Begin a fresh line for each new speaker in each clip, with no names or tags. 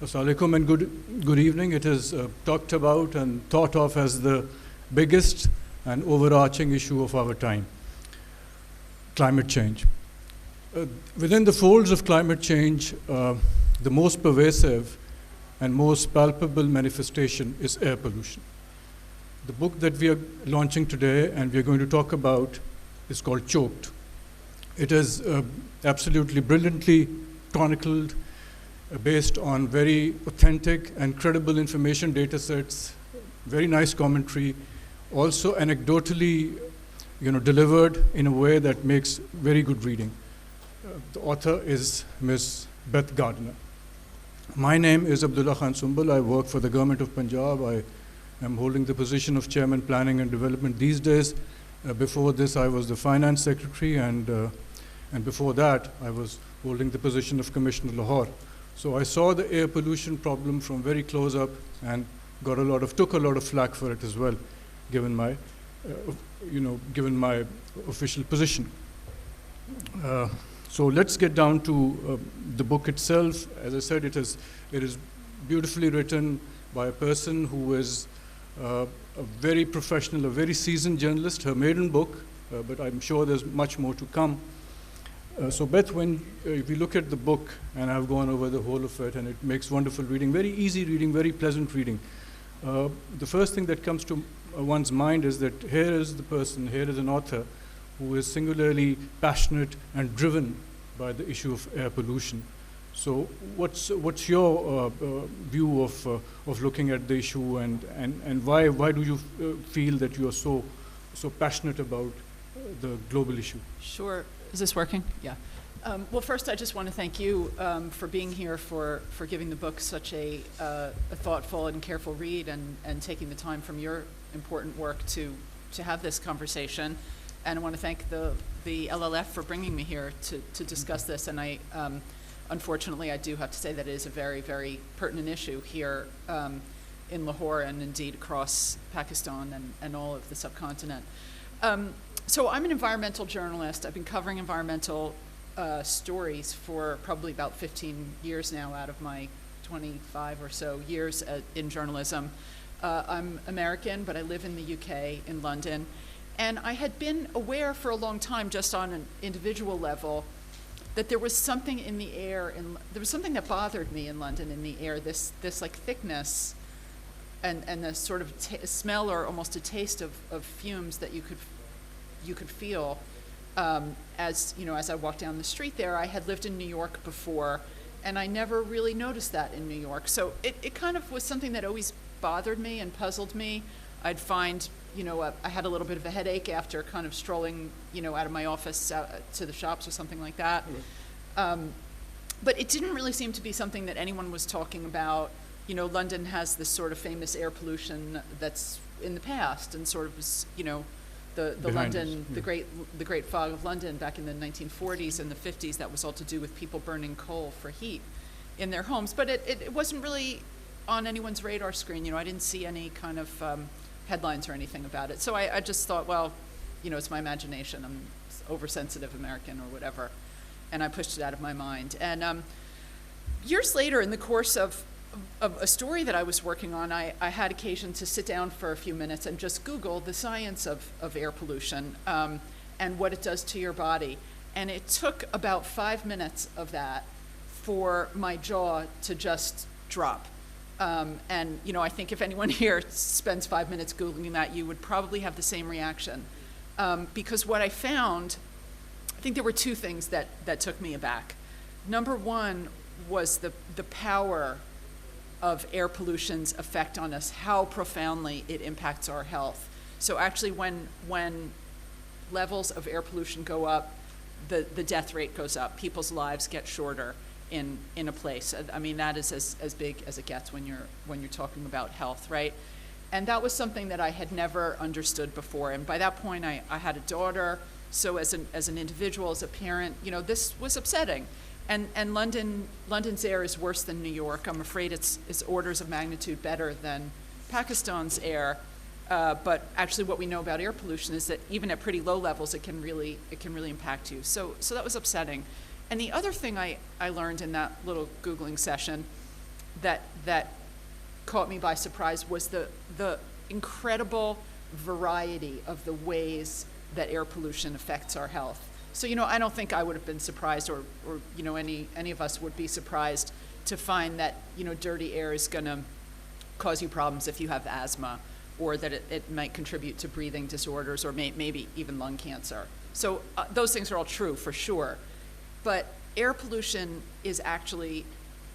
Assalamu alaikum and good evening. It is talked about and thought of as the biggest and overarching issue of our time, climate change. Within the folds of climate change, the most pervasive and most palpable manifestation is air pollution. The book that we are launching today and we are going to talk about is called Choked. It is absolutely brilliantly chronicled, based on very authentic and credible information data sets, very nice commentary, also anecdotally delivered in a way that makes very good reading. The author is Ms. Beth Gardiner. My name is Abdullah Sumbal. I work for the government of Punjab. I am holding the position of Chairman Planning and Development these days. Before this, I was the Finance Secretary, and before that, I was holding the position of Commissioner LAHORE. So I saw the air pollution problem from very close up and took a lot of flack for it as well, given my official position. So let's get down to the book itself. As I said, it is beautifully written by a person who is a very professional, a very seasoned journalist, her maiden book, but I'm sure there's much more to come. So Beth, if you look at the book, and I've gone over the whole of it, and it makes wonderful reading, very easy reading, very pleasant reading. The first thing that comes to one's mind is that here is the person, here is an author who is singularly passionate and driven by the issue of air pollution. So what's your view of looking at the issue, and why do you feel that you are so passionate about the global issue?
Sure. Is this working? Yeah. Well, first, I just want to thank you for being here, for giving the book such a thoughtful and careful read, and taking the time from your important work to have this conversation. And I want to thank the LLF for bringing me here to discuss this. And unfortunately, I do have to say that it is a very, very pertinent issue here in Lahore, and indeed across Pakistan and all of the subcontinent. So I'm an environmental journalist. I've been covering environmental stories for probably about 15 years now out of my 25 or so years in journalism. I'm American, but I live in the UK, in London. And I had been aware for a long time, just on an individual level, that there was something in the air, there was something that bothered me in London in the air, this like thickness and the sort of smell, or almost a taste of fumes that you could feel as I walked down the street there. I had lived in New York before, and I never really noticed that in New York. So it kind of was something that always bothered me and puzzled me. I'd find, I had a little bit of a headache after kind of strolling, out of my office out to the shops or something like that. But it didn't really seem to be something that anyone was talking about. London has this sort of famous air pollution that's in the past, and sort of was, the London, the great fog of London back in the 1940s and the 50s. That was all to do with people burning coal for heat in their homes. But it wasn't really on anyone's radar screen. I didn't see any kind of headlines or anything about it. So I just thought, well, it's my imagination. I'm oversensitive American or whatever. And I pushed it out of my mind. And years later, in the course of a story that I was working on, I had occasion to sit down for a few minutes and just Google the science of air pollution and what it does to your body. And it took about 5 minutes of that for my jaw to just drop. And I think if anyone here spends 5 minutes Googling that, you would probably have the same reaction. Because what I found, I think there were two things that took me aback. Number one was the power of air pollution's effect on us, how profoundly it impacts our health. So actually when levels of air pollution go up, the death rate goes up, people's lives get shorter in a place. I mean, that is as big as it gets when you're talking about health, right? And that was something that I had never understood before. And by that point, I had a daughter, so as an individual, as a parent, this was upsetting. And London's air is worse than New York. I'm afraid it's orders of magnitude better than Pakistan's air. But actually, what we know about air pollution is that even at pretty low levels, it can really impact you. So that was upsetting. And the other thing I learned in that little Googling session that caught me by surprise was the incredible variety of the ways that air pollution affects our health. So, I don't think I would have been surprised, or any of us would be surprised to find that, dirty air is going to cause you problems if you have asthma, or that it might contribute to breathing disorders, or maybe even lung cancer. So those things are all true for sure. But air pollution is actually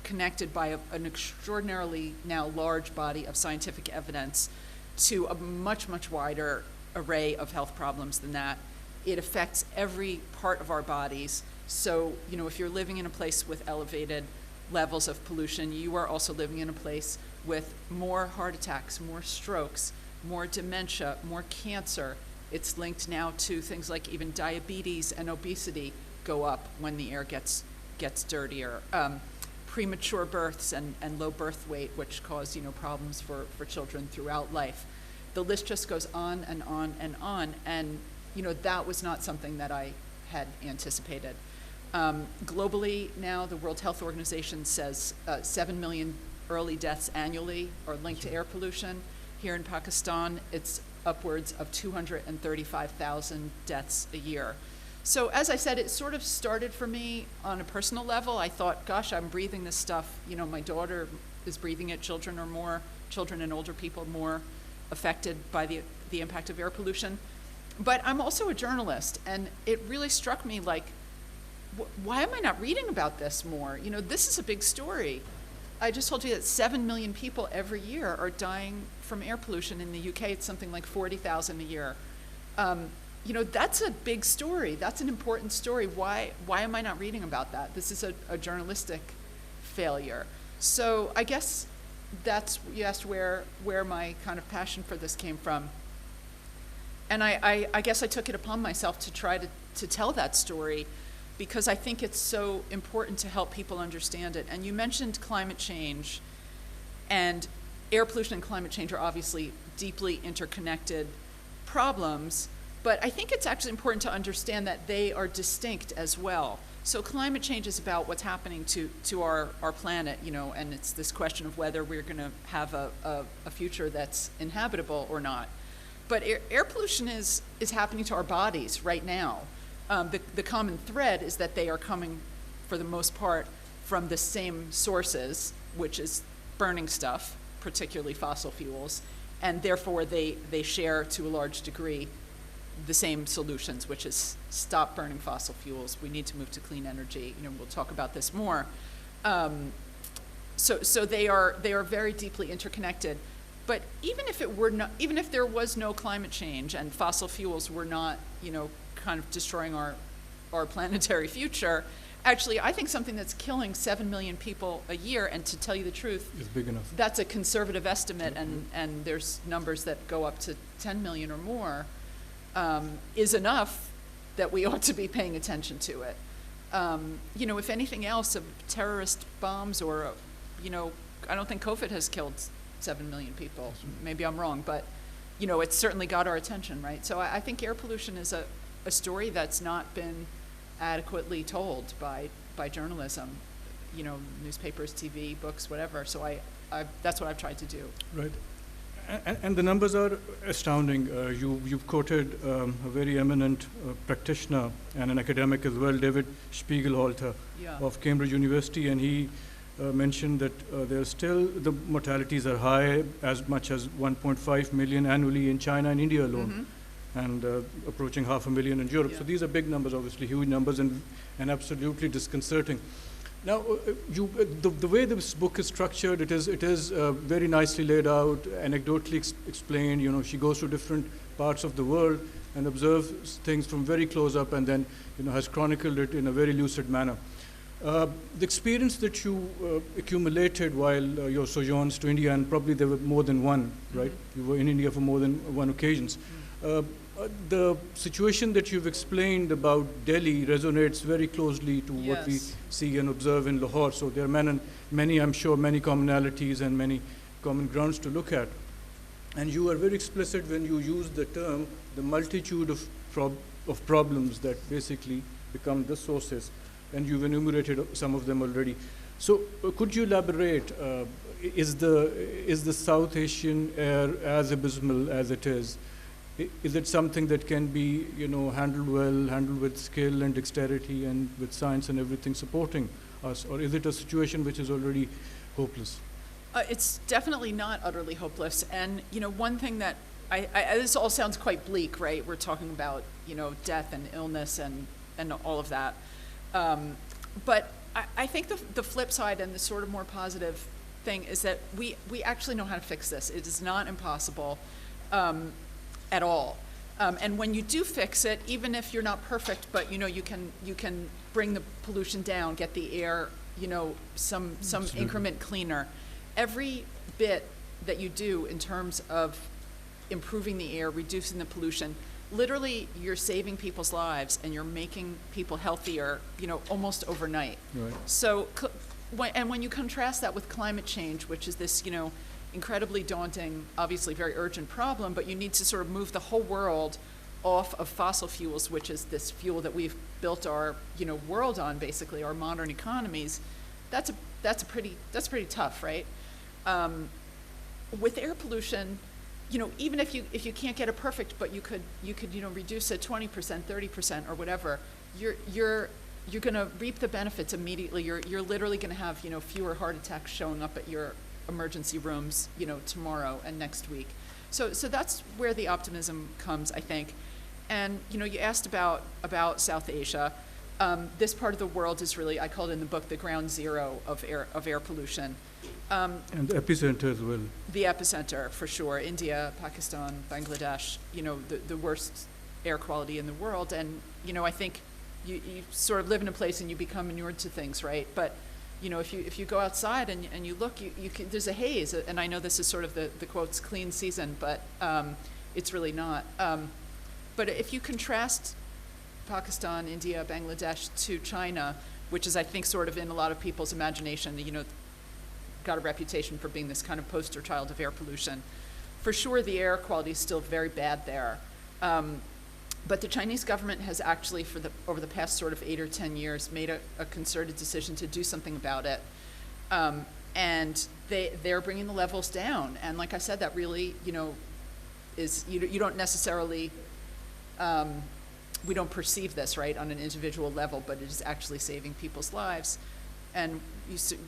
connected by an extraordinarily now large body of scientific evidence to a much, much wider array of health problems than that. It affects every part of our bodies. So, if you're living in a place with elevated levels of pollution, you are also living in a place with more heart attacks, more strokes, more dementia, more cancer. It's linked now to things like even diabetes and obesity go up when the air gets dirtier. Premature births and low birth weight, which cause problems for children throughout life. The list just goes on and on and on, and that was not something that I had anticipated. Globally now, the World Health Organization says 7 million early deaths annually are linked to air pollution. Here in Pakistan, it's upwards of 235,000 deaths a year. So as I said, it sort of started for me on a personal level. I thought, gosh, I'm breathing this stuff. My daughter is breathing it. Children and older people are more affected by the impact of air pollution. But I'm also a journalist, and it really struck me like, why am I not reading about this more? This is a big story. I just told you that 7 million people every year are dying from air pollution. In the UK, it's something like 40,000 a year. That's a big story. That's an important story. Why am I not reading about that? This is a journalistic failure. So I guess you asked where my kind of passion for this came from. And I guess I took it upon myself to try to tell that story, because I think it's so important to help people understand it. And you mentioned climate change, and air pollution and climate change are obviously deeply interconnected problems, but I think it's actually important to understand that they are distinct as well. So climate change is about what's happening to our planet, and it's this question of whether we're going to have a future that's inhabitable or not. But air pollution is happening to our bodies right now. The common thread is that they are coming, for the most part, from the same sources, which is burning stuff, particularly fossil fuels, and therefore they share to a large degree the same solutions, which is stop burning fossil fuels. We need to move to clean energy. We'll talk about this more. So they are very deeply interconnected. But even if there was no climate change and fossil fuels were not, kind of destroying our planetary future, actually, I think something that's killing 7 million people a year, and to tell you the truth,
is big enough.
That's a conservative estimate, and there's numbers that go up to 10 million or more, is enough that we ought to be paying attention to it. If anything else, terrorist bombs or, I don't think COVID has killed 7 million people. Maybe I'm wrong, but it's certainly got our attention, right? So I think air pollution is a story that's not been adequately told by journalism, newspapers, TV, books, whatever. So that's what I've tried to do.
Right. And the numbers are astounding. You've quoted a very eminent practitioner and an academic as well, David Spiegelhalter of Cambridge University, and he mentioned that the mortalities are high, as much as 1.5 million annually in China and India alone, and approaching 500,000 in Europe. So these are big numbers, obviously huge numbers, and absolutely disconcerting. Now, the way this book is structured, it is very nicely laid out, anecdotally explained. She goes to different parts of the world and observes things from very close up, and then has chronicled it in a very lucid manner. The experience that you accumulated while your sojourns to India, and probably there were more than one, right? You were in India for more than one occasions. The situation that you've explained about Delhi resonates very closely to what we see and observe in Lahore. So there are many, I'm sure, many commonalities and many common grounds to look at. And you are very explicit when you use the term, the multitude of problems that basically become the sources. And you've enumerated some of them already. So could you elaborate, is the South Asian air as abysmal as it is? Is it something that can be, handled well, handled with skill and dexterity and with science and everything supporting us? Or is it a situation which is already hopeless?
It's definitely not utterly hopeless. And, one thing that this all sounds quite bleak, right? We're talking about, death and illness and all of that. But I think the flip side and the sort of more positive thing is that we actually know how to fix this. It is not impossible at all. And when you do fix it, even if you're not perfect, but you can bring the pollution down, get the air, some
Absolutely.
increment cleaner. Every bit that you do in terms of improving the air, reducing the pollution, literally you're saving people's lives and you're making people healthier, almost overnight.
Right.
So, when you contrast that with climate change, which is this, incredibly daunting, obviously very urgent problem, but you need to sort of move the whole world off of fossil fuels, which is this fuel that we've built our, world on, basically, our modern economies. That's pretty tough, right? With air pollution, even if you can't get it perfect, but you could reduce it 20%, 30% or whatever, you're going to reap the benefits immediately. You're literally going to have, fewer heart attacks showing up at your emergency rooms, tomorrow and next week. So that's where the optimism comes, I think. And, you asked about South Asia. This part of the world is really, I call it in the book, the ground zero of air pollution.
And the epicenter as well.
The epicenter, for sure. India, Pakistan, Bangladesh, the worst air quality in the world. And, I think you sort of live in a place and you become inured to things, right? But, if you go outside and you look, you can, there's a haze. And I know this is sort of the quotes, clean season, but it's really not. But if you contrast Pakistan, India, Bangladesh to China, which is, I think, sort of in a lot of people's imagination, got a reputation for being this kind of poster child of air pollution. For sure, the air quality is still very bad there. But the Chinese government has actually, over the past sort of 8 or 10 years, made a concerted decision to do something about it. And they're bringing the levels down. And like I said, that really, is, you don't necessarily, we don't perceive this, right, on an individual level, but it is actually saving people's lives. And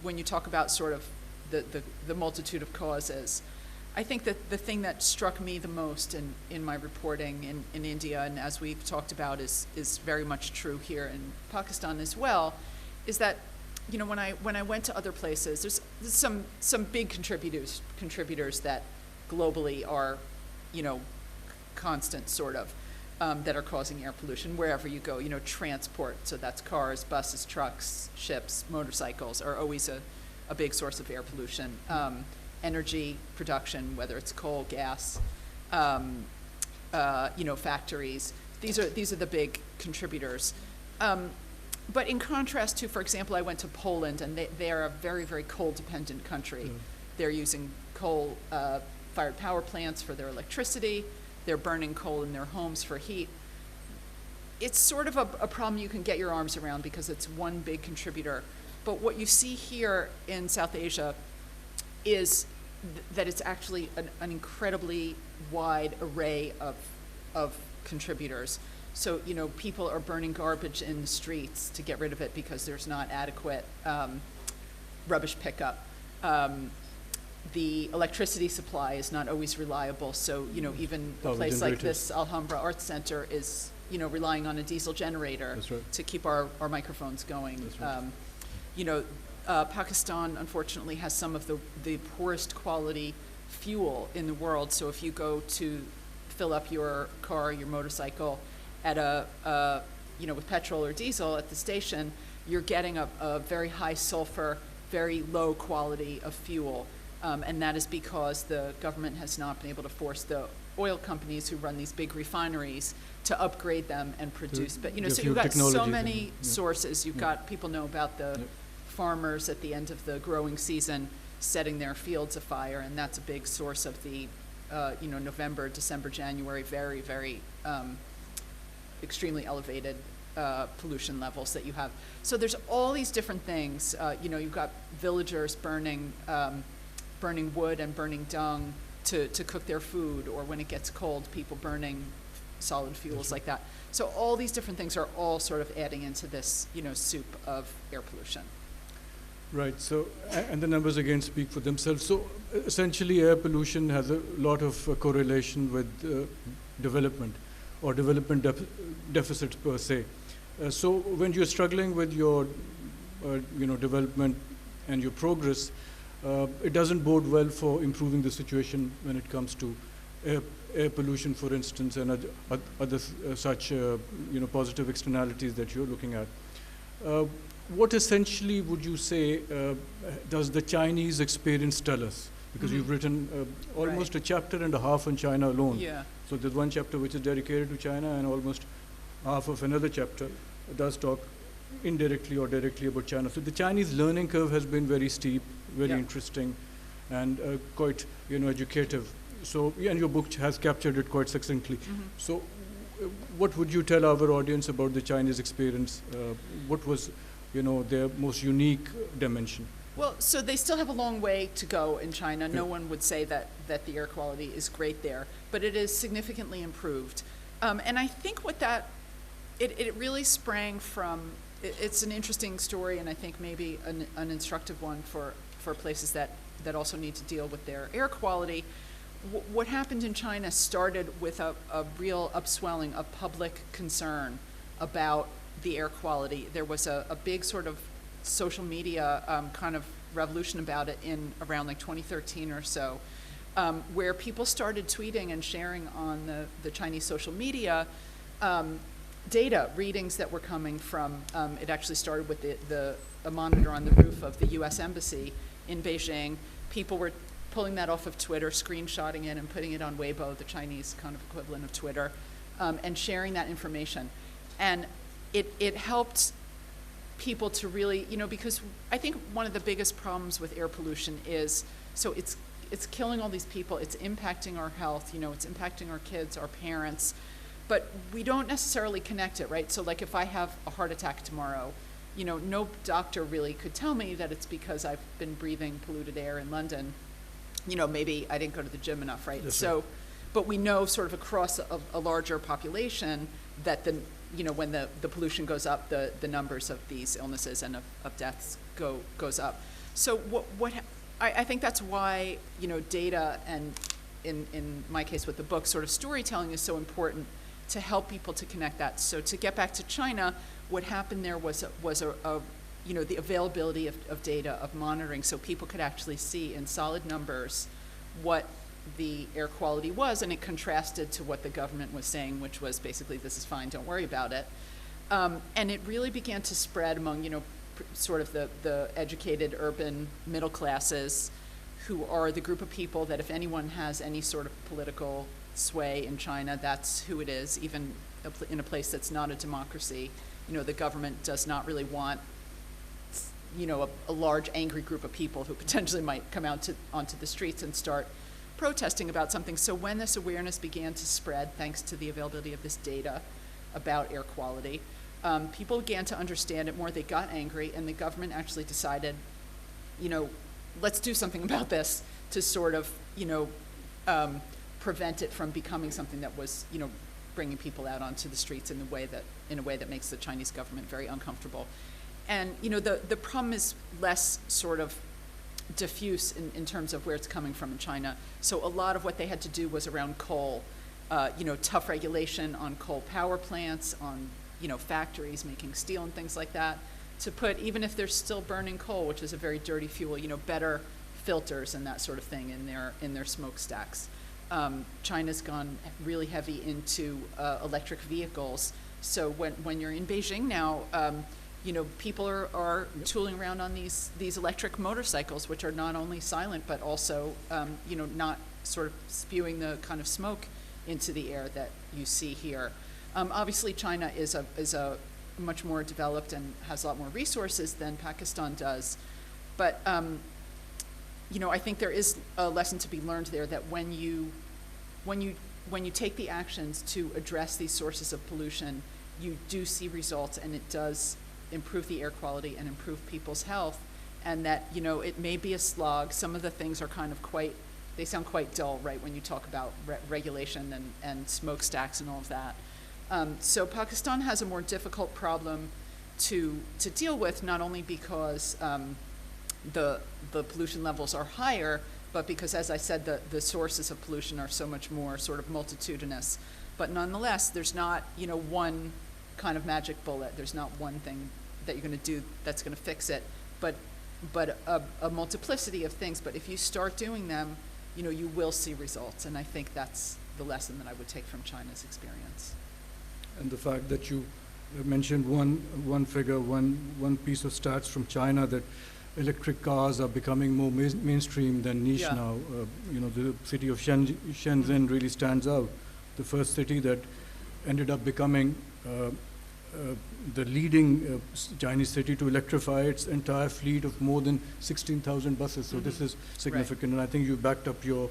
when you talk about sort of the multitude of causes, I think that the thing that struck me the most in my reporting in India, and as we've talked about is very much true here in Pakistan as well, is that, when I went to other places, there's some big contributors that globally are, constant sort of, that are causing air pollution wherever you go. Transport, so that's cars, buses, trucks, ships, motorcycles are always a big source of air pollution. Energy production, whether it's coal, gas, factories. These are the big contributors. But in contrast to, for example, I went to Poland, and they are a very, very coal-dependent country. Mm. They're using coal-fired power plants for their electricity. They're burning coal in their homes for heat. It's sort of a problem you can get your arms around because it's one big contributor. But what you see here in South Asia is that it's actually an incredibly wide array of contributors. So, people are burning garbage in the streets to get rid of it because there's not adequate rubbish pickup. The electricity supply is not always reliable, so, even a place like this Alhambra Arts Center is, relying on a diesel generator. That's right. To keep our microphones going. That's right. Pakistan, unfortunately, has some of the poorest quality fuel in the world. So if you go to fill up your car, your motorcycle, at with petrol or diesel at the station, you're getting a very high sulfur, very low quality of fuel. And that is because the government has not been able to force the oil companies who run these big refineries to upgrade them and produce. But, so you've got so many sources. You've got, people know about the farmers at the end of the growing season setting their fields afire, and that's a big source of the, November, December, January, very, very extremely elevated pollution levels that you have. So there's all these different things. You know, you've got villagers burning wood and burning dung to cook their food, or when it gets cold, people burning solid fuels like that. So all these different things are all sort of adding into this, you know, soup of air pollution.
Right. So, and the numbers again speak for themselves. So, essentially, air pollution has a lot of correlation with development or development deficits per se. So, when you're struggling with your, you know, development and your progress, it doesn't bode well for improving the situation when it comes to air pollution, for instance, and other such, you know, positive externalities that you're looking at. What essentially would you say does the Chinese experience tell us? Because you've written almost a chapter and a half on China alone.
Yeah.
So there's one chapter which is dedicated to China, and almost half of another chapter does talk indirectly or directly about China. So the Chinese learning curve has been very steep, very interesting, and quite, you know, educative. So, and your book has captured it quite succinctly. So what would you tell our audience about the Chinese experience? What was, you know, their most unique dimension?
Well, so they still have a long way to go in China. No one would say that the air quality is great there, but it is significantly improved. And I think what that, it really sprang from, it's an interesting story, and I think maybe an instructive one for places that also need to deal with their air quality. What happened in China started with a real upswelling of public concern about the air quality. There was a big sort of social media kind of revolution about it in around like 2013 or so, where people started tweeting and sharing on the Chinese social media data, readings that were coming from, it actually started with a monitor on the roof of the US Embassy in Beijing. People were pulling that off of Twitter, screenshotting it and putting it on Weibo, the Chinese kind of equivalent of Twitter, and sharing that information. And it helped people to really, you know, because I think one of the biggest problems with air pollution is, so it's killing all these people, it's impacting our health, you know, it's impacting our kids, our parents, but we don't necessarily connect it, right? So like if I have a heart attack tomorrow, you know, no doctor really could tell me that it's because I've been breathing polluted air in London. You know, maybe I didn't go to the gym enough, right?
Yes,
so, but we know sort of across a larger population that you know, when the pollution goes up, the numbers of these illnesses and of deaths goes up. So I think that's why, you know, data and in my case with the book, sort of storytelling is so important to help people to connect that. So to get back to China, what happened there was you know, the availability of data, of monitoring, so people could actually see in solid numbers what the air quality was, and it contrasted to what the government was saying, which was basically, this is fine, don't worry about it. And it really began to spread among, you know, sort of the educated urban middle classes, who are the group of people that if anyone has any sort of political sway in China, that's who it is, even in a place that's not a democracy. You know, the government does not really want, you know, a large angry group of people who potentially might come out onto the streets and start protesting about something. So when this awareness began to spread, thanks to the availability of this data about air quality, people began to understand it more. They got angry, and the government actually decided, you know, let's do something about this to sort of, you know, prevent it from becoming something that was, you know, bringing people out onto the streets in a way that makes the Chinese government very uncomfortable. And, you know, the problem is less sort of diffuse in terms of where it's coming from in China. So a lot of what they had to do was around coal, you know, tough regulation on coal power plants, on, you know, factories making steel and things like that, to put, even if they're still burning coal, which is a very dirty fuel, you know, better filters and that sort of thing in their smokestacks. China's gone really heavy into electric vehicles. So when you're in Beijing now, you know, people are tooling around on these electric motorcycles, which are not only silent, but also, you know, not sort of spewing the kind of smoke into the air that you see here. Obviously, China is a much more developed and has a lot more resources than Pakistan does. But, you know, I think there is a lesson to be learned there that when you take the actions to address these sources of pollution you do see results, and it does improve the air quality and improve people's health, and that, you know, it may be a slog. Some of the things are kind of they sound quite dull, right, when you talk about regulation and smokestacks and all of that. So Pakistan has a more difficult problem to deal with, not only because the pollution levels are higher, but because, as I said, the sources of pollution are so much more sort of multitudinous. But nonetheless, there's not, you know, one kind of magic bullet. There's not one thing that you're going to do that's going to fix it, but a multiplicity of things. But if you start doing them, you know, you will see results. And I think that's the lesson that I would take from China's experience.
And the fact that you mentioned one figure, one piece of stats from China, that electric cars are becoming more mainstream than niche now. You know, the city of Shenzhen really stands out. The first city that ended up becoming the leading Chinese city to electrify its entire fleet of more than 16,000 buses. So this is significant, and I think you backed up your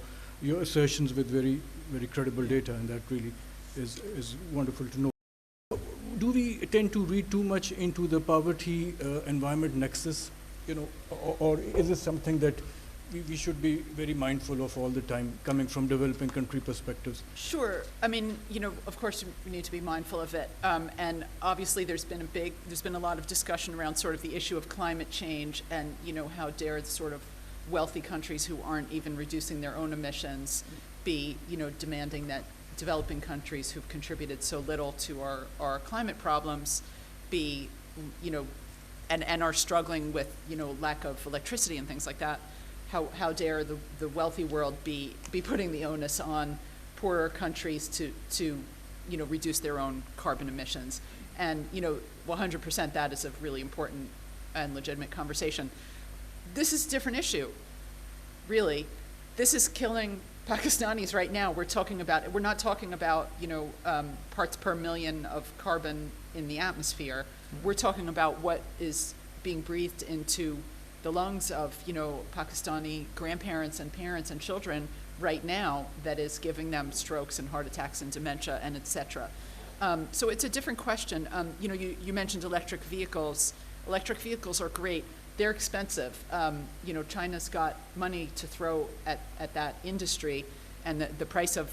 assertions with very, very credible data, and that really is wonderful to know. Do we tend to read too much into the poverty environment nexus, you know, or is this something that we should be very mindful of all the time, coming from developing country perspectives?
Sure. I mean, you know, of course we need to be mindful of it. And obviously there's been a lot of discussion around sort of the issue of climate change, and, you know, how dare the sort of wealthy countries who aren't even reducing their own emissions be, you know, demanding that developing countries who've contributed so little to our climate problems be, you know, and are struggling with, you know, lack of electricity and things like that. How dare the wealthy world be putting the onus on poorer countries to you know, reduce their own carbon emissions. And, you know, 100% that is a really important and legitimate conversation. This is a different issue, really. This is killing Pakistanis right now. We're not talking about, you know, parts per million of carbon in the atmosphere. We're talking about what is being breathed into the lungs of, you know, Pakistani grandparents and parents and children right now, that is giving them strokes and heart attacks and dementia and et cetera. So it's a different question. You know, you mentioned electric vehicles. Electric vehicles are great. They're expensive. You know, China's got money to throw at that industry, and the price of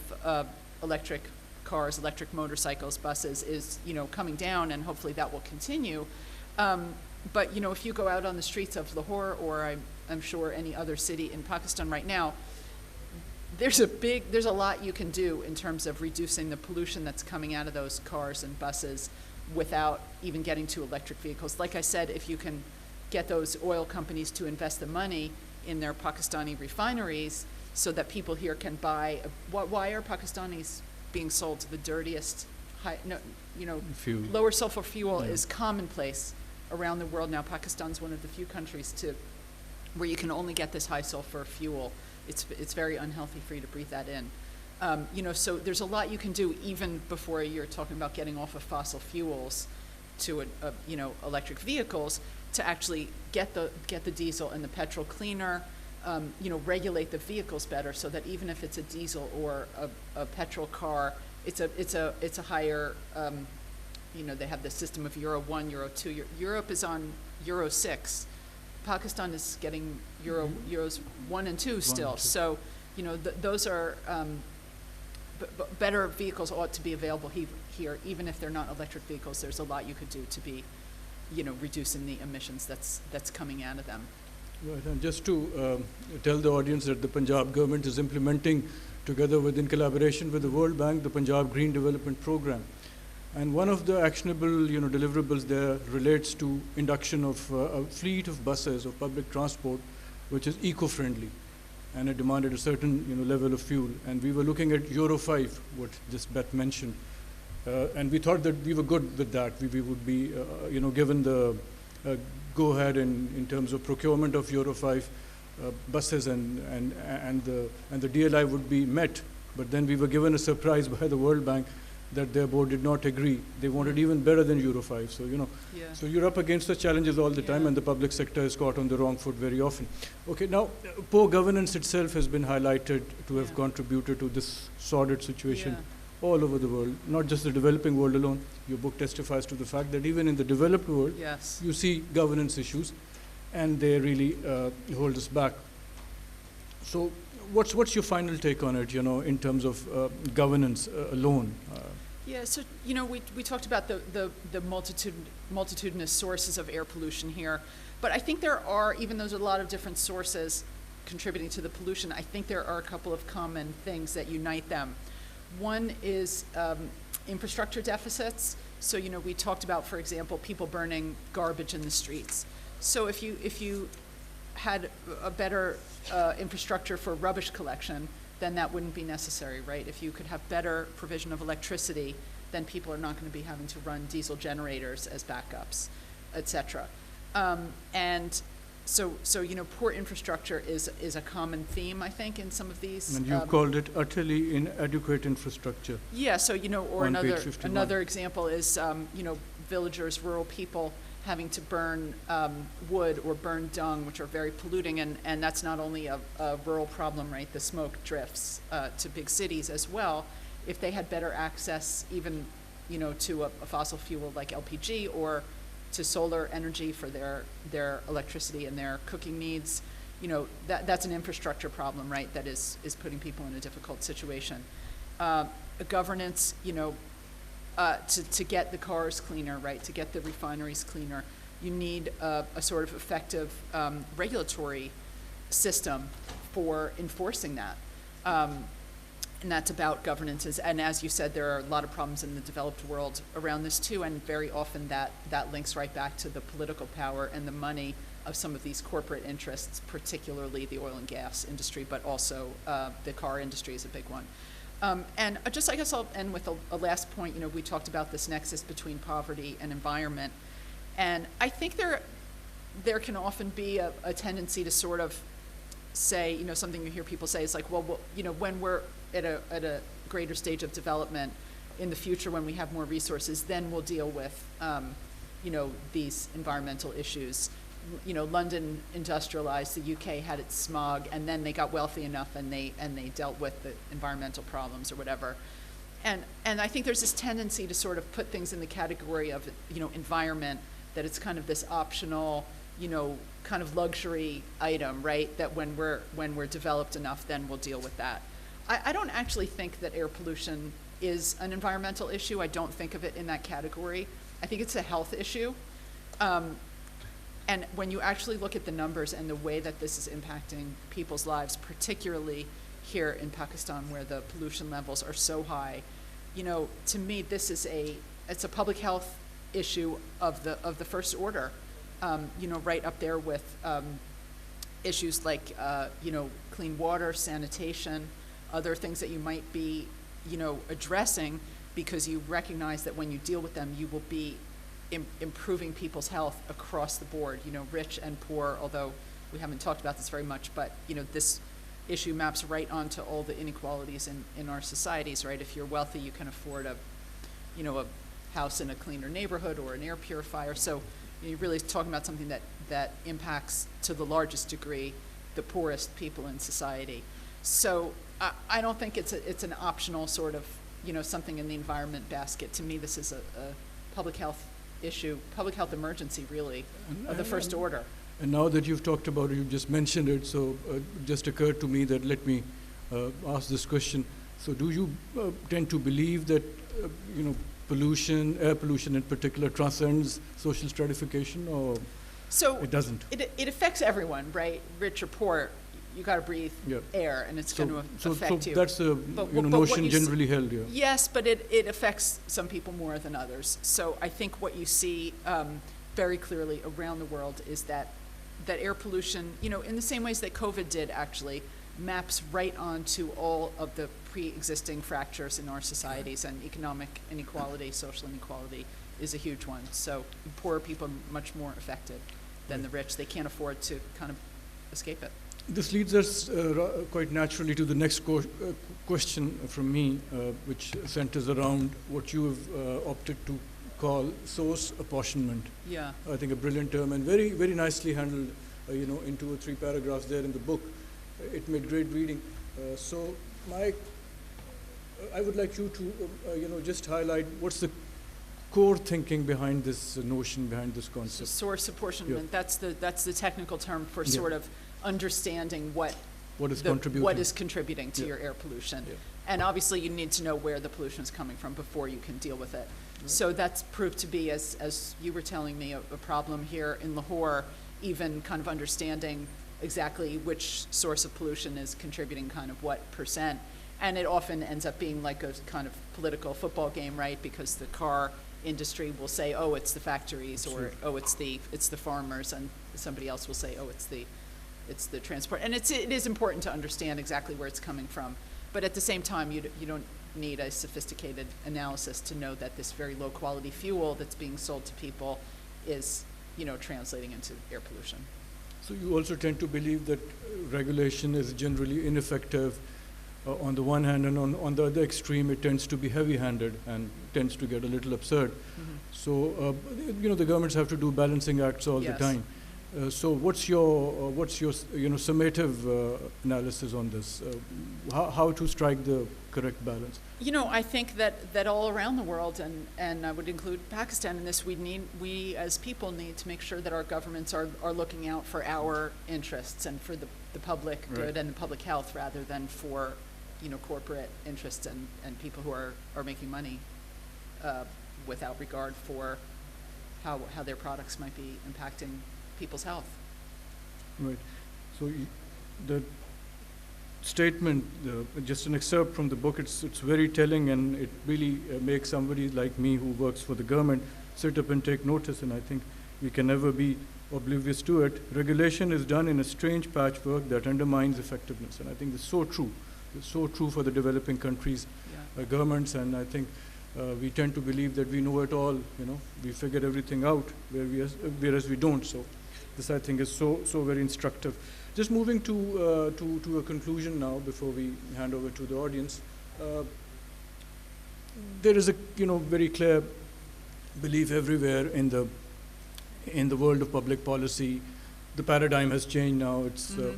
electric cars, electric motorcycles, buses is, you know, coming down, and hopefully that will continue. But, you know, if you go out on the streets of Lahore, or I'm sure any other city in Pakistan right now, there's a lot you can do in terms of reducing the pollution that's coming out of those cars and buses without even getting to electric vehicles. Like I said, if you can get those oil companies to invest the money in their Pakistani refineries so that people here can buy, why are Pakistanis being sold to the dirtiest,
Fuel.
lower sulfur fuel is commonplace around the world now. Pakistan's one of the few countries where you can only get this high sulfur fuel. It's very unhealthy for you to breathe that in. You know, so there's a lot you can do even before you're talking about getting off of fossil fuels to you know, electric vehicles, to actually get the diesel and the petrol cleaner. You know, regulate the vehicles better, so that even if it's a diesel or a petrol car, it's a higher. You know, they have the system of Euro 1, Euro 2. Europe is on Euro 6. Pakistan is getting Euros 1 and 2 still. So, you know, those are better vehicles ought to be available here, even if they're not electric vehicles. There's a lot you could do to be, you know, reducing the emissions that's coming out of them.
Right, and just to tell the audience that the Punjab government is implementing, together in collaboration with the World Bank, the Punjab Green Development Program. And one of the actionable, you know, deliverables there relates to induction of a fleet of buses, of public transport, which is eco-friendly, and it demanded a certain, you know, level of fuel. And we were looking at Euro 5, what just Beth mentioned, and we thought that we were good with that. We would be, you know, given the go-ahead in terms of procurement of Euro 5 buses, and the DLI would be met. But then we were given a surprise by the World Bank that their board did not agree. They wanted even better than Euro 5. So, you know, so you're up against the challenges all the time, and the public sector is caught on the wrong foot very often. Okay, now, poor governance itself has been highlighted to have contributed to this sordid situation. all over the world, not just the developing world alone. Your book testifies to the fact that even in the developed world,
Yes.
you see governance issues, and they really hold us back. So what's your final take on it, in terms of governance alone?
Yeah, so, we talked about the multitudinous sources of air pollution here, but I think there are, even though there's a lot of different sources contributing to the pollution, I think there are a couple of common things that unite them. One is infrastructure deficits. So, we talked about, for example, people burning garbage in the streets. So if you had a better infrastructure for rubbish collection, then that wouldn't be necessary, right? If you could have better provision of electricity, then people are not going to be having to run diesel generators as backups, et cetera. And so poor infrastructure is a common theme, I think, in some of these.
And you called it utterly inadequate infrastructure.
Yeah, so, or
On page 51.
another example is, villagers, rural people having to burn wood or burn dung, which are very polluting, and that's not only a rural problem, right? The smoke drifts to big cities as well. If they had better access even, to a fossil fuel like LPG or to solar energy for their electricity and their cooking needs, that's an infrastructure problem, right? That is putting people in a difficult situation. Governance, to get the cars cleaner, right, to get the refineries cleaner, you need a sort of effective regulatory system for enforcing that. And that's about governance. And as you said, there are a lot of problems in the developed world around this too, and very often that links right back to the political power and the money of some of these corporate interests, particularly the oil and gas industry, but also the car industry is a big one. And just, I guess I'll end with a last point. We talked about this nexus between poverty and environment. And I think there can often be a tendency to sort of say, something you hear people say is like, well, when we're at a greater stage of development in the future, when we have more resources, then we'll deal with, these environmental issues. London industrialized, the UK had its smog, and then they got wealthy enough and they dealt with the environmental problems or whatever. And I think there's this tendency to sort of put things in the category of, environment, that it's kind of this optional, kind of luxury item, right? That when we're developed enough, then we'll deal with that. I don't actually think that air pollution is an environmental issue. I don't think of it in that category. I think it's a health issue. And when you actually look at the numbers and the way that this is impacting people's lives, particularly here in Pakistan where the pollution levels are so high, to me this is it's a public health issue of the first order, right up there with issues like clean water, sanitation, other things that you might be addressing, because you recognize that when you deal with them, you will be improving people's health across the board, rich and poor, although we haven't talked about this very much, but this issue maps right onto all the inequalities in our societies, right? If you're wealthy, you can afford a house in a cleaner neighborhood or an air purifier. So you're really talking about something that impacts to the largest degree the poorest people in society. So I don't think it's an optional sort of something in the environment basket. To me, this is a public health issue, public health emergency, really, of the first order.
And now that you've talked about it, you've just mentioned it, so it just occurred to me that let me ask this question. So do you tend to believe that, pollution, air pollution in particular, transcends social stratification, or it doesn't?
It affects everyone, right? Rich or poor, you got to breathe air, and it's going to affect you.
So that's a notion generally held here.
Yes, but it affects some people more than others. So I think what you see very clearly around the world is that air pollution, in the same ways that COVID did actually, maps right onto all of the pre-existing fractures in our societies, and economic inequality, social inequality is a huge one. So poorer people are much more affected than the rich. They can't afford to kind of escape it.
This leads us quite naturally to the next question from me, which centers around what you have opted to call source apportionment.
Yeah.
I think a brilliant term, and very, very nicely handled, in 2 or 3 paragraphs there in the book. It made great reading. So my I would like you to, just highlight what's the core thinking behind this notion, behind this concept.
Source apportionment,
Yeah.
that's the technical term for
Yeah.
sort of understanding what
What is
the-
contributing?
what is contributing to
Yeah.
your air pollution.
Yeah.
And obviously, you need to know where the pollution is coming from before you can deal with it.
Right.
So that's proved to be, as you were telling me, a problem here in Lahore, even kind of understanding exactly which source of pollution is contributing kind of what percent. And it often ends up being like a kind of political football game, right? Because the car industry will say, oh, it's the factories, or,
Absolutely.
oh, it's the farmers, and somebody else will say, oh, it's the transport. And it is important to understand exactly where it's coming from. But at the same time, you don't need a sophisticated analysis to know that this very low-quality fuel that's being sold to people is, translating into air pollution.
So you also tend to believe that regulation is generally ineffective on the one hand, and on the other extreme, it tends to be heavy-handed and tends to get a little absurd.
Mhm.
So, the governments have to do balancing acts all
Yes.
the time. So what's your summative analysis on this? How to strike the correct balance?
I think that all around the world, and I would include Pakistan in this, we as people need to make sure that our governments are looking out for our interests and for the public
Right.
good and the public health, rather than for, corporate interests and people who are making money without regard for how their products might be impacting people's health.
Right. So the statement, just an excerpt from the book, it's very telling, and it really makes somebody like me who works for the government sit up and take notice, and I think we can never be oblivious to it. Regulation is done in a strange patchwork that undermines effectiveness, and I think it's so true. It's so true for the developing countries,
Yeah.
governments, and I think we tend to believe that we know it all, we figured everything out, whereas we don't. So this, I think, is so very instructive. Just moving to a conclusion now before we hand over to the audience. There is a very clear belief everywhere in the world of public policy. The paradigm has changed now. It's
Mhm.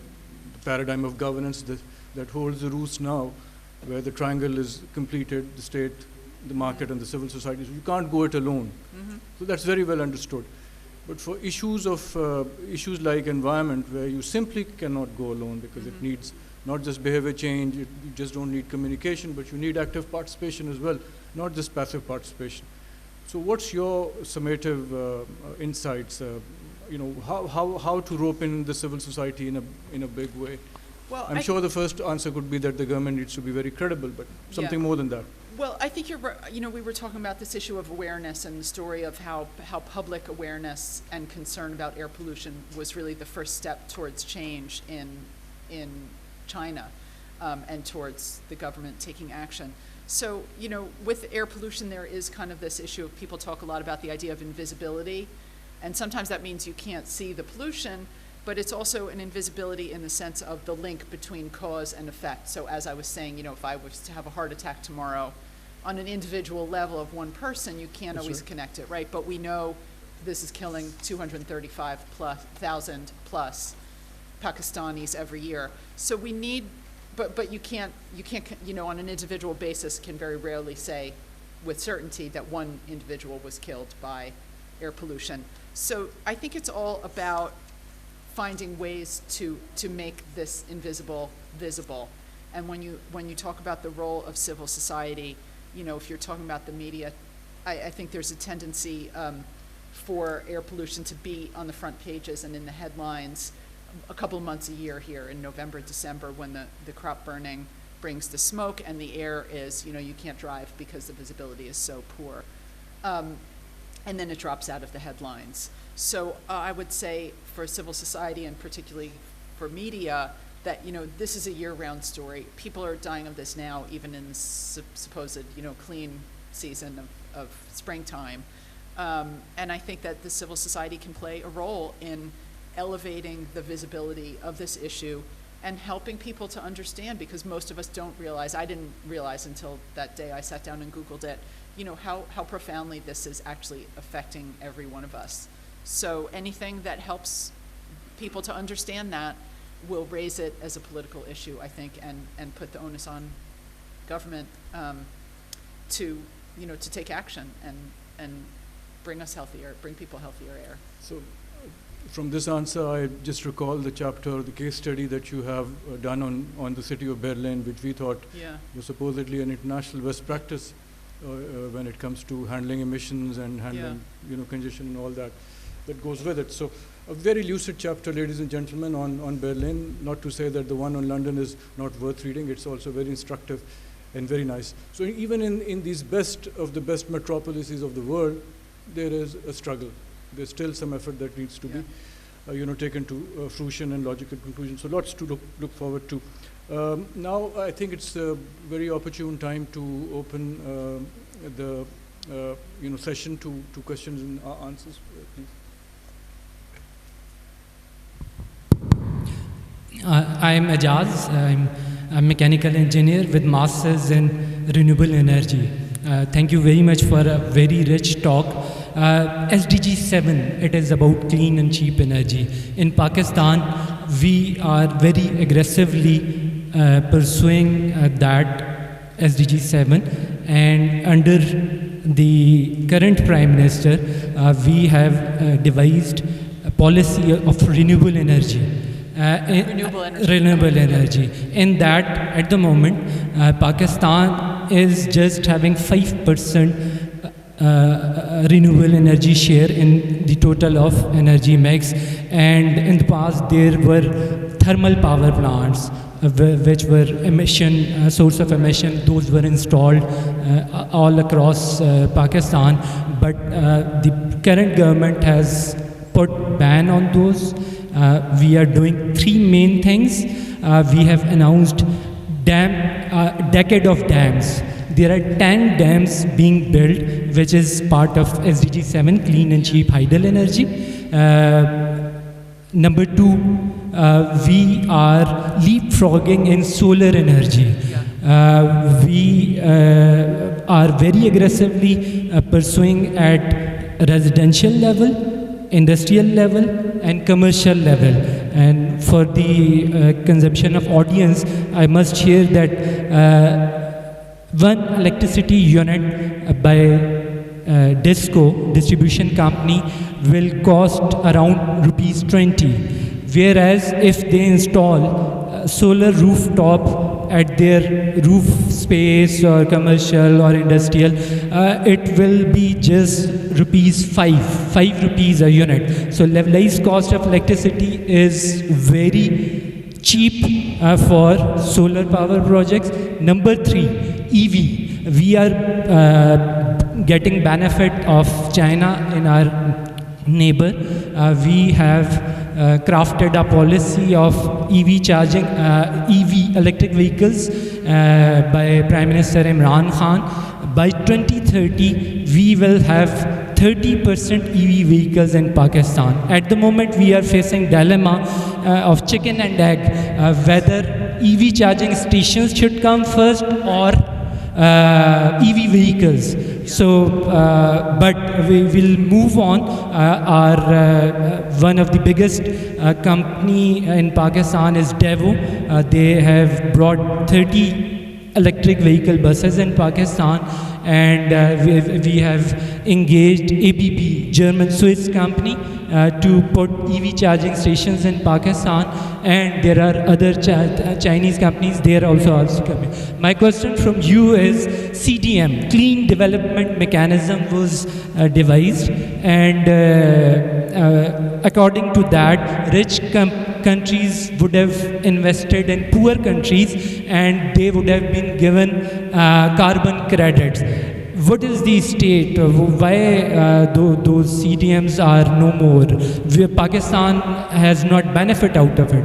the paradigm of governance that holds the roots now, where the triangle is completed: the state, the market,
Yeah.
and the civil society. So you can't go it alone.
Mhm.
So that's very well understood. But for issues like environment, where you simply cannot go alone, because
Mhm.
it needs not just behavior change, you just don't need communication, but you need active participation as well, not just passive participation. So what's your summative insights? How to rope in the civil society in a big way?
Well,
I'm sure the first answer could be that the government needs to be very credible, but something
Yeah.
more than that.
Well, I think you're right. We were talking about this issue of awareness and the story of how public awareness and concern about air pollution was really the first step towards change in China, and towards the government taking action. So, with air pollution, there is kind of this issue of, people talk a lot about the idea of invisibility, and sometimes that means you can't see the pollution, but it's also an invisibility in the sense of the link between cause and effect. So as I was saying, if I was to have a heart attack tomorrow, on an individual level of one person, you can't
Yes,
always
sir.
connect it, right? But we know this is killing 235,000 plus Pakistanis every year. So we need, but you can't, on an individual basis, can very rarely say with certainty that one individual was killed by air pollution. So I think it's all about finding ways to make this invisible visible. And when you talk about the role of civil society, if you're talking about the media, I think there's a tendency for air pollution to be on the front pages and in the headlines a couple of months a year here in November, December, when the crop burning brings the smoke and the air is, you can't drive because the visibility is so poor. And then it drops out of the headlines. So I would say for civil society, and particularly for media, that this is a year-round story. People are dying of this now, even in the supposed clean season of springtime. And I think that the civil society can play a role in elevating the visibility of this issue and helping people to understand, because most of us don't realize, I didn't realize until that day I sat down and Googled it, how profoundly this is actually affecting every one of us. So anything that helps people to understand that will raise it as a political issue, I think, and put the onus on government to, to take action and bring people healthier air.
So from this answer, I just recall the chapter, the case study that you have done on the city of Berlin, which we thought was supposedly an international best practice when it comes to handling emissions and handling congestion and all that goes with it. So a very lucid chapter, ladies and gentlemen, on Berlin. Not to say that the one on London is not worth reading. It's also very instructive and very nice. So even in these best of the best metropolises of the world, there is a struggle. There's still some effort that needs to be taken to fruition and logical conclusion. So lots to look forward to. Now I think it's a very opportune time to open the session to questions and answers. Please.
I'm Ajaz. I'm a mechanical engineer with masters in renewable energy. Thank you very much for a very rich talk. SDG 7, it is about clean and cheap energy. In Pakistan, we are very aggressively pursuing that SDG 7, and under the current Prime Minister, we have devised a policy of renewable energy. Renewable energy. In that, at the moment, Pakistan is just having 5% renewable energy share in the total of energy mix, and in the past there were thermal power plants which were source of emission. Those were installed all across Pakistan, but the current government has put ban on those. We are doing three main things. We have announced decade of dams. There are 10 dams being built, which is part of SDG 7, clean and cheap hydel energy. Number 2, we are leapfrogging in solar energy. We are very aggressively pursuing at residential level, industrial level, and commercial level. And for the consumption of audience, I must share that one electricity unit by DISCO, distribution company, will cost around rupees 20. Whereas if they install solar rooftop at their roof space or commercial or industrial, it will be just rupees 5 rupees a unit. So levelized cost of electricity is very cheap for solar power projects. Number 3, EV. We are getting benefit of China in our neighbor. We have crafted a policy of EV charging, EV electric vehicles by Prime Minister Imran Khan. By 2030, we will have 30% EV vehicles in Pakistan. At the moment, we are facing dilemma of chicken and egg, whether EV charging stations should come first or EV vehicles. So, but we will move on. One of the biggest company in Pakistan is Devo. They have brought 30 electric vehicle buses in Pakistan, and we have engaged ABB, German Swiss company, to put EV charging stations in Pakistan, and there are other Chinese companies, they are also coming. My question from you is, CDM, Clean Development Mechanism, was devised, and according to that, rich countries would have invested in poor countries, and they would have been given carbon credits. What is the state? Why those CDMs are no more? Pakistan has not benefit out of it.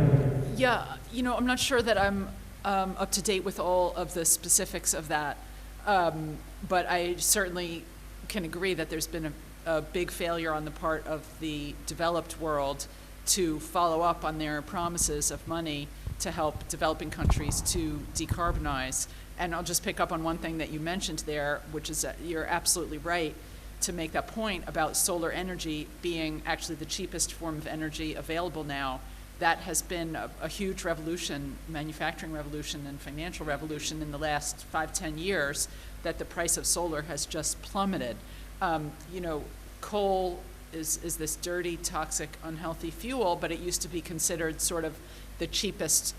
Yeah, I'm not sure that I'm up to date with all of the specifics of that, but I certainly can agree that there's been a big failure on the part of the developed world to follow up on their promises of money to help developing countries to decarbonize. And I'll just pick up on one thing that you mentioned there, which is that you're absolutely right to make that point about solar energy being actually the cheapest form of energy available now. that has been a huge revolution, manufacturing revolution and financial revolution in the last 5-10 years, that the price of solar has just plummeted. You know, coal is this dirty, toxic, unhealthy fuel, but it used to be considered sort of the cheapest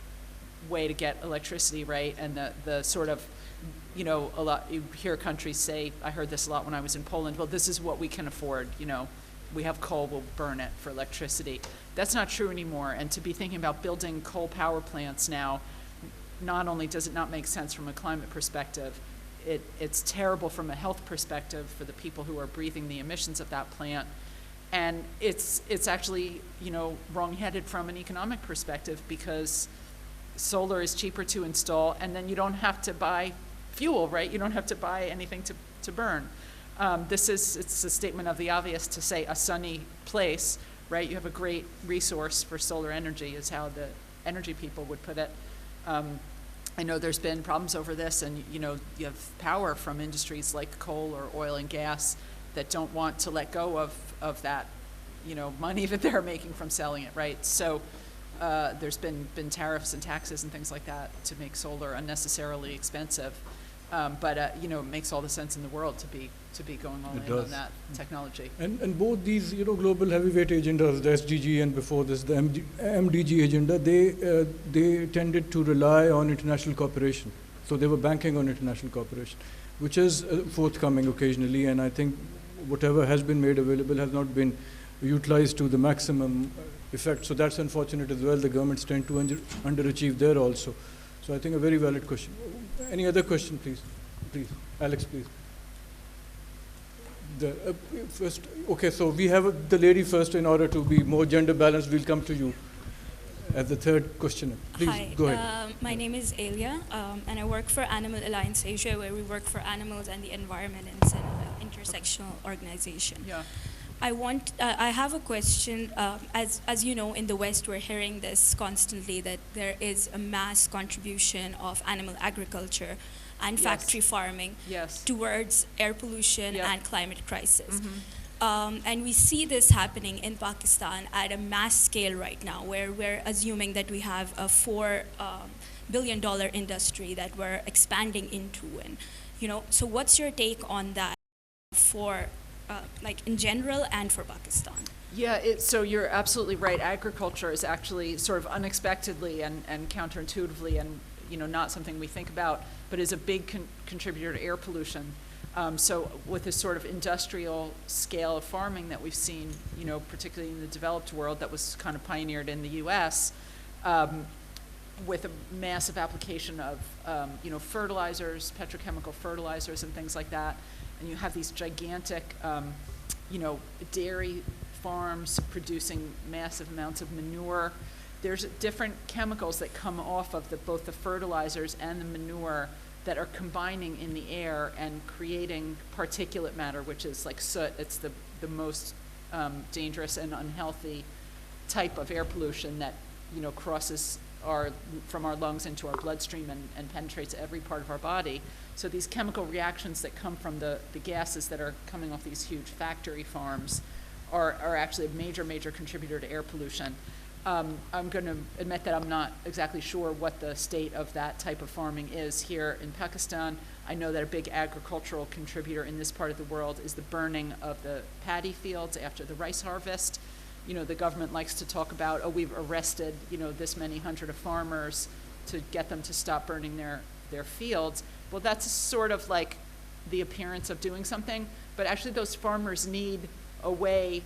way to get electricity, right? And the sort of, you know, a lot, you hear countries say, I heard this a lot when I was in Poland, well, this is what we can afford, you know, we have coal, we'll burn it for electricity. That's not true anymore, and to be thinking about building coal power plants now, not only does it not make sense from a climate perspective, it's terrible from a health perspective for the people who are breathing the emissions of that plant, and it's actually, you know, wrong-headed from an economic perspective, because solar is cheaper to install, and then you don't have to buy fuel, right? You don't have to buy anything to burn. It's a statement of the obvious to say a sunny place, right? You have a great resource for solar energy, is how the energy people would put it. I know there's been problems over this, and you know, you have power from industries like coal or oil and gas that don't want to let go of that, you know, money that they're making from selling it, right? So there's been tariffs and taxes and things like that to make solar unnecessarily expensive. But you know, it makes all the sense in the world to be going all in on that technology.
And both these, you know, global heavyweight agendas, the SDG and before this, the MDG agenda, they tended to rely on international cooperation. So they were banking on international cooperation, which is forthcoming occasionally. And I think whatever has been made available has not been utilized to the maximum effect. So that's unfortunate as well. The governments tend to underachieve there also. So I think a very valid question. Any other question, please? Please, Alex, please. First, okay, so we have the lady first in order to be more gender balanced. We'll come to you as the third questioner. Please,
Hi,
go ahead.
my name is Alia, and I work for Animal Alliance Asia, where we work for animals and the environment, and it's an intersectional organization.
Yeah.
I have a question. As you know, in the West, we're hearing this constantly, that there is a mass contribution of animal agriculture and factory farming towards air pollution and climate crisis. And we see this happening in Pakistan at a mass scale right now, where we're assuming that we have a $4 billion industry that we're expanding into. And, you know, so what's your take on that for like in general and for Pakistan?
Yeah, so you're absolutely right. Agriculture is actually sort of unexpectedly and counterintuitively, and you know, not something we think about, but is a big contributor to air pollution. So with this sort of industrial scale of farming that we've seen, you know, particularly in the developed world, that was kind of pioneered in the U.S., with a massive application of you know, fertilizers, petrochemical fertilizers, and things like that. And you have these gigantic, you know, dairy farms producing massive amounts of manure. There's different chemicals that come off of both the fertilizers and the manure that are combining in the air and creating particulate matter, which is like soot. It's the most dangerous and unhealthy type of air pollution that, you know, crosses from our lungs into our bloodstream and penetrates every part of our body. So these chemical reactions that come from the gases that are coming off these huge factory farms are actually a major contributor to air pollution. I'm going to admit that I'm not exactly sure what the state of that type of farming is here in Pakistan. I know that a big agricultural contributor in this part of the world is the burning of the paddy fields after the rice harvest. You know, the government likes to talk about, oh, we've arrested, you know, this many hundred of farmers to get them to stop burning their fields. Well, that's sort of like the appearance of doing something, but actually those farmers need a way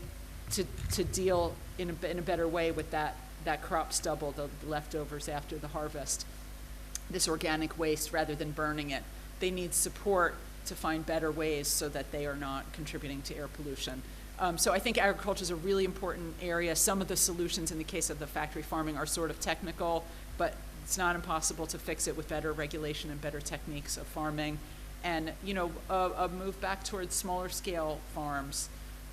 to deal in a better way with that crop stubble, the leftovers after the harvest, this organic waste, rather than burning it. They need support to find better ways so that they are not contributing to air pollution. So I think agriculture is a really important area. Some of the solutions in the case of the factory farming are sort of technical, but it's not impossible to fix it with better regulation and better techniques of farming. And, you know, a move back towards smaller scale farms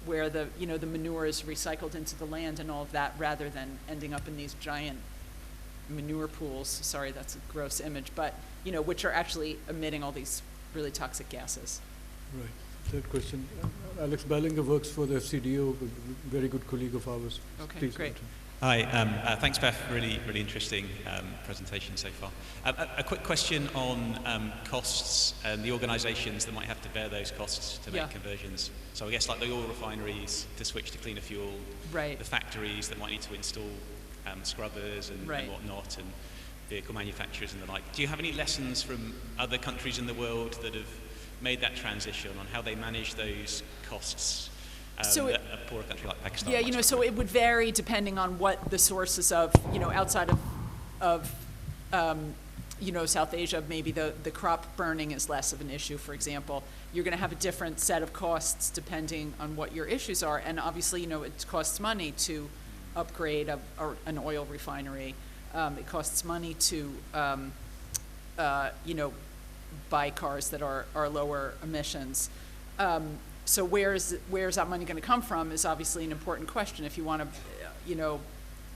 where the manure is recycled into the land and all of that, rather than ending up in these giant manure pools. Sorry, that's a gross image, but, you know, which are actually emitting all these really toxic gases.
Right. Third question. Alex Ballinger works for the FCDO, a very good colleague of ours.
Okay,
Please,
great.
Hi, thanks Beth, really interesting presentation so far. A quick question on costs and the organisations that might have to bear those costs to make conversions. So I guess like the oil refineries to switch to cleaner fuel,
Right.
the factories that might need to install scrubbers and whatnot, and vehicle manufacturers and the like. Do you have any lessons from other countries in the world that have made that transition on how they manage those costs?
So
that a poorer country like Pakistan.
Yeah, so it would vary depending on what the sources of, outside of South Asia, maybe the crop burning is less of an issue, for example. You're going to have a different set of costs depending on what your issues are. And obviously, it costs money to upgrade an oil refinery. It costs money to, buy cars that are lower emissions. So where's that money going to come from is obviously an important question. If you want to,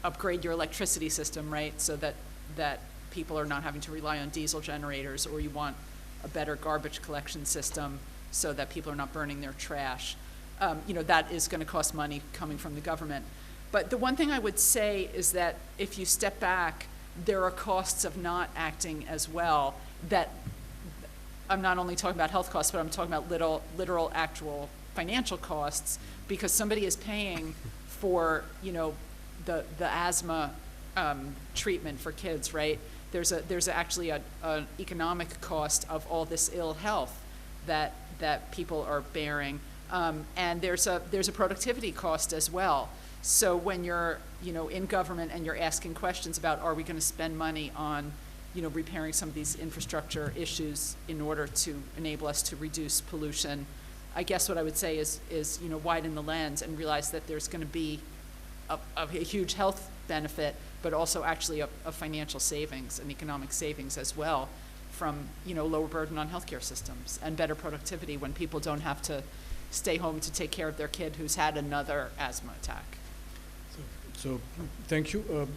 upgrade your electricity system, right, so that people are not having to rely on diesel generators, or you want a better garbage collection system so that people are not burning their trash, that is going to cost money coming from the government. But the one thing I would say is that if you step back, there are costs of not acting as well. That I'm not only talking about health costs, but I'm talking about literal actual financial costs, because somebody is paying for, the asthma treatment for kids, right? There's actually an economic cost of all this ill health that people are bearing, and there's a productivity cost as well. So when you're, in government and you're asking questions about, are we going to spend money on repairing some of these infrastructure issues in order to enable us to reduce pollution, I guess what I would say is widen the lens and realize that there's going to be a huge health benefit, but also actually a financial savings and economic savings as well from, lower burden on healthcare systems and better productivity when people don't have to stay home to take care of their kid who's had another asthma attack.
So thank you.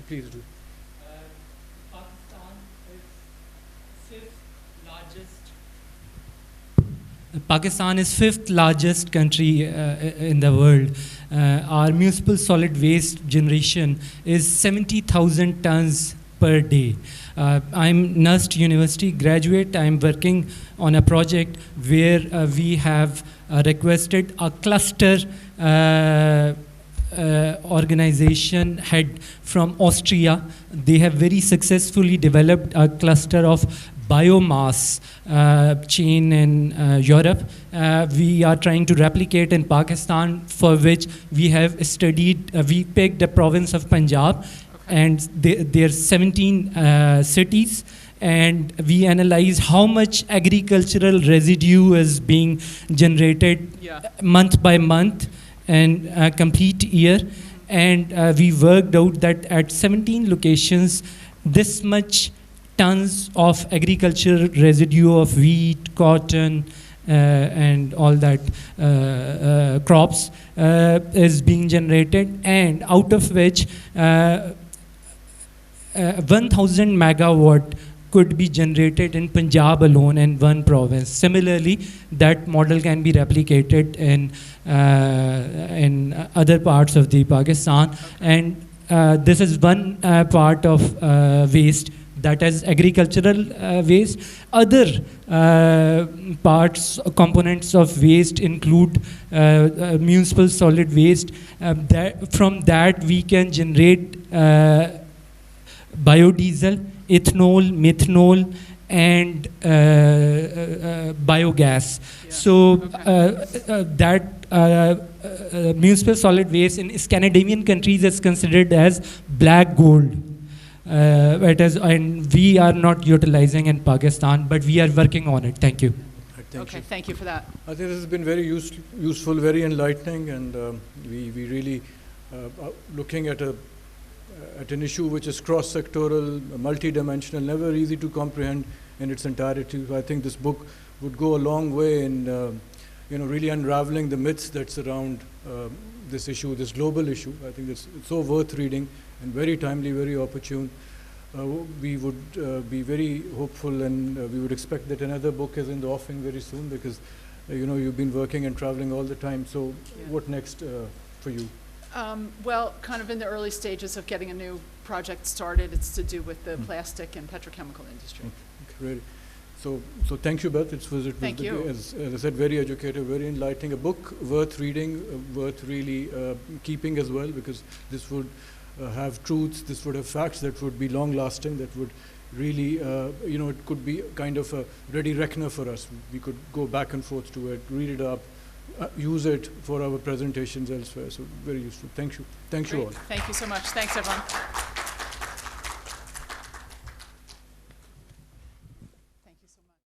Please do.
Pakistan is fifth largest country in the world. Our municipal solid waste generation is 70,000 tons per day. I'm NUST University graduate. I'm working on a project where we have requested a cluster organization head from Austria. They have very successfully developed a cluster of biomass chain in Europe. We are trying to replicate in Pakistan, for which we have studied, we picked the province of Punjab, and there are 17 cities, and we analyze how much agricultural residue is being generated month by month and a complete year. And we worked out that at 17 locations, this much tons of agricultural residue of wheat, cotton, and all that crops is being generated, and out of which 1,000 megawatt could be generated in Punjab alone in one province. Similarly, that model can be replicated in other parts of the Pakistan, and this is one part of waste, that is agricultural waste. Other components of waste include municipal solid waste. From that we can generate biodiesel, ethanol, methanol, and biogas. So that municipal solid waste in Scandinavian countries is considered as black gold. And we are not utilizing in Pakistan, but we are working on it. Thank you.
Thank you for that.
I think this has been very useful, very enlightening, and we really are looking at an issue which is cross-sectoral, multi-dimensional, never easy to comprehend in its entirety. I think this book would go a long way in really unraveling the myths that surround this issue, this global issue. I think it's so worth reading and very timely, very opportune. We would be very hopeful, and we would expect that another book is in the offing very soon, because you've been working and traveling all the time. So what next for you?
Well, kind of in the early stages of getting a new project started. It's to do with the plastic and petrochemical industry.
Great. So thank you, Beth.
Thank you.
As I said, very educative, very enlightening. A book worth reading, worth really keeping as well, because this would have truths, this would have facts that would be long-lasting, that would really, it could be kind of a ready reckoner for us. We could go back and forth to it, read it up, use it for our presentations elsewhere. So very useful. Thank you. Thank you all.
Thank you so much. Thanks, everyone.